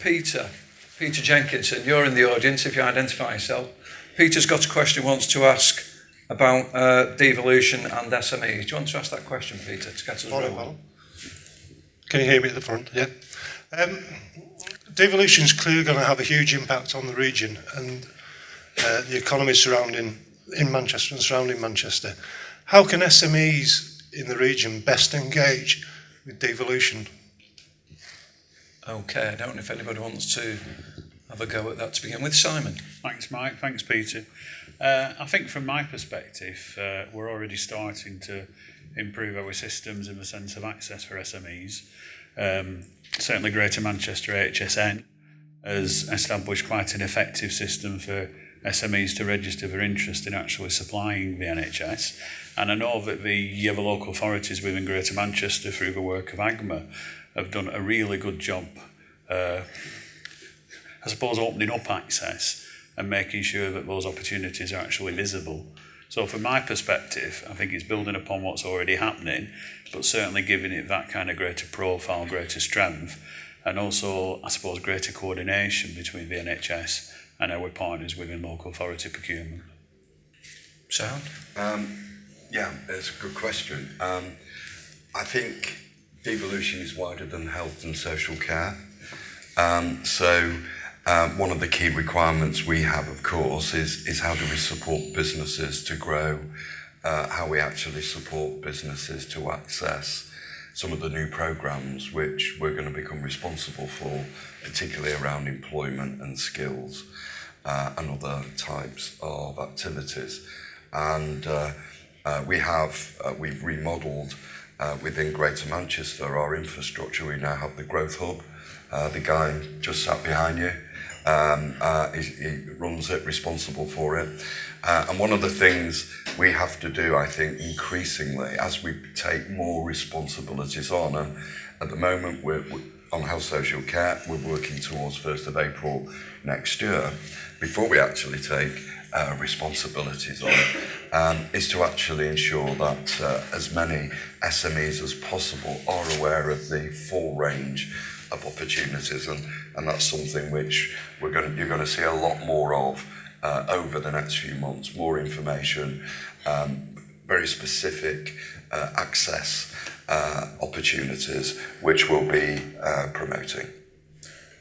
Peter Jenkinson. You're in the audience if you identify yourself. Peter's got a question he wants to ask about devolution and SMEs. Do you want to ask that question, Peter, to get us rolling? Can you hear me at the front? Yeah. Devolution is clearly going to have a huge impact on the region and the economy surrounding in Manchester and surrounding Manchester. How can SMEs in the region best engage with devolution? Okay, I don't know if anybody wants to have a go at that to begin with. Simon. Thanks, Mike. Thanks, Peter. I think from my perspective, we're already starting to improve our systems in the sense of access for SMEs. Certainly Greater Manchester HSN has established quite an effective system for SMEs to register their interest in actually supplying the NHS. And I know that the other local authorities within Greater Manchester, through the work of AGMA, have done a really good job, I suppose, opening up access and making sure that those opportunities are actually visible. So from my perspective, I think it's building upon what's already happening, but certainly giving it that kind of greater profile, greater strength, and also, I suppose, greater coordination between the NHS and our partners within local authority procurement. Sound? Yeah, it's a good question. I think devolution is wider than health and social care. One of the key requirements we have, of course, is how do we support businesses to grow, how we actually support businesses to access some of the new programs which we're going to become responsible for, particularly around employment and skills and other types of activities. And we've remodelled within Greater Manchester our infrastructure. We now have the Growth Hub. The guy just sat behind you. He runs it, responsible for it. And one of the things we have to do, I think, increasingly, as we take more responsibilities on, and at the moment we're on health social care, we're working towards 1st of April next year, before we actually take responsibilities on, is to actually ensure that as many SMEs as possible are aware of the full range of opportunities, and that's something which you're going to see a lot more of over the next few months. More information, very specific access opportunities, which we'll be promoting.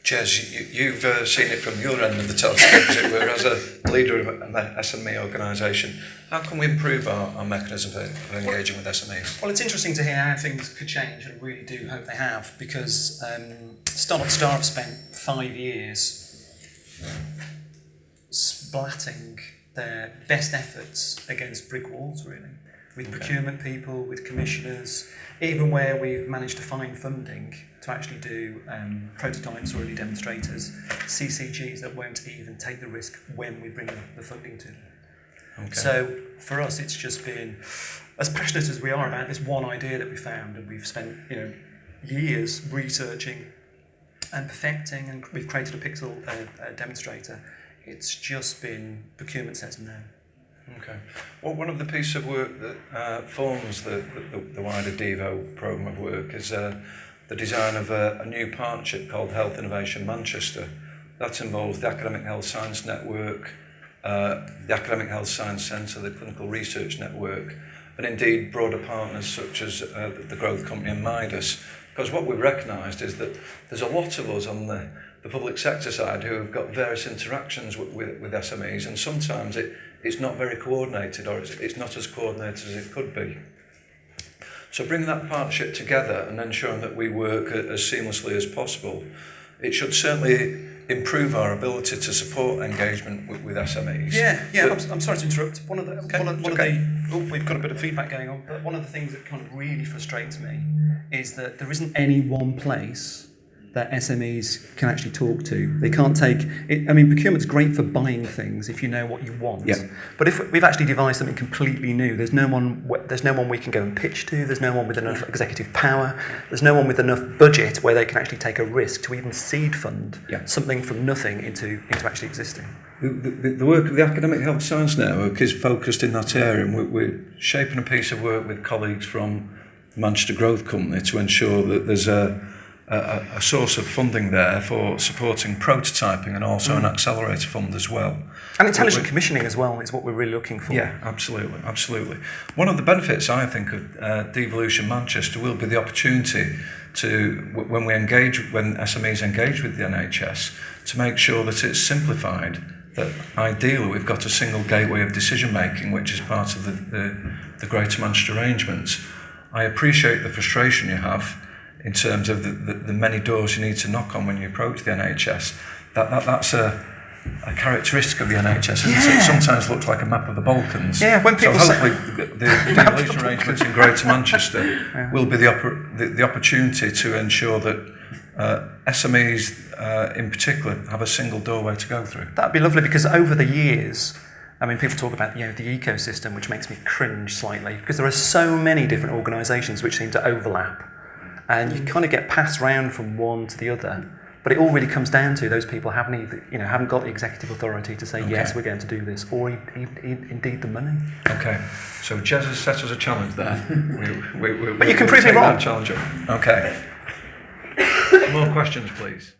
Jez, you've seen it from your end of the telescope, as it were, as a leader of an SME organisation. How can we improve our mechanism for engaging with SMEs? Well, it's interesting to hear how things could change, and I really do hope they have, because Start have spent 5 years splatting their best efforts against brick walls, really, with procurement people, with commissioners, even where we've managed to find funding to actually do prototypes or early demonstrators, CCGs that won't even take the risk when we bring the funding to them. Okay. So for us, it's just been, as passionate as we are about this one idea that we found, and we've spent years researching and perfecting, and we've created a pixel demonstrator. It's just been procurement says no. Okay. Well, one of the pieces of work that forms the wider Devo programme of work is the design of a new partnership called Health Innovation Manchester. That involves the Academic Health Science Network, the Academic Health Science Centre, the Clinical Research Network, and indeed broader partners such as the Growth Company and Midas. Because what we've recognised is that there's a lot of us on the public sector side who have got various interactions with SMEs, and sometimes it's not very coordinated, or it's not as coordinated as it could be. So bringing that partnership together and ensuring that we work as seamlessly as possible, it should certainly improve our ability to support engagement with SMEs. Yeah. I'm sorry to interrupt. We've got a bit of feedback going on, but one of the things that kind of really frustrates me is that there isn't any one place that SMEs can actually talk to. They can't take it. I mean, procurement's great for buying things if you know what you want. Yeah. But if we've actually devised something completely new, there's no one we can go and pitch to. There's no one with enough executive power. There's no one with enough budget where they can actually take a risk to even seed fund something from nothing into actually existing. The work of the Academic Health Science Network is focused in that area, and we're shaping a piece of work with colleagues from the Manchester Growth Company to ensure that there's a a source of funding there for supporting prototyping and also an accelerator fund as well. And intelligent commissioning as well is what we're really looking for. Yeah, absolutely, absolutely. One of the benefits, I think, of Devolution Manchester will be the opportunity to, when SMEs engage with the NHS, to make sure that it's simplified, that ideally we've got a single gateway of decision making, which is part of the Greater Manchester arrangements. I appreciate the frustration you have in terms of the many doors you need to knock on when you approach the NHS. That's a characteristic of the NHS, isn't it? It sometimes looks like a map of the Balkans. Yeah, when people so hopefully the devolution arrangements in Greater Manchester will be the opportunity to ensure that SMEs in particular have a single doorway to go through. That'd be lovely, because over the years, I mean, people talk about, you know, the ecosystem, which makes me cringe slightly, because there are so many different organisations which seem to overlap, and you kind of get passed round from one to the other. But it all really comes down to those people haven't got the executive authority to say, yes, we're going to do this, or indeed the money. Okay, so Jez has set us a challenge there. But you can prove me wrong. Challenge up. Okay. More questions, please.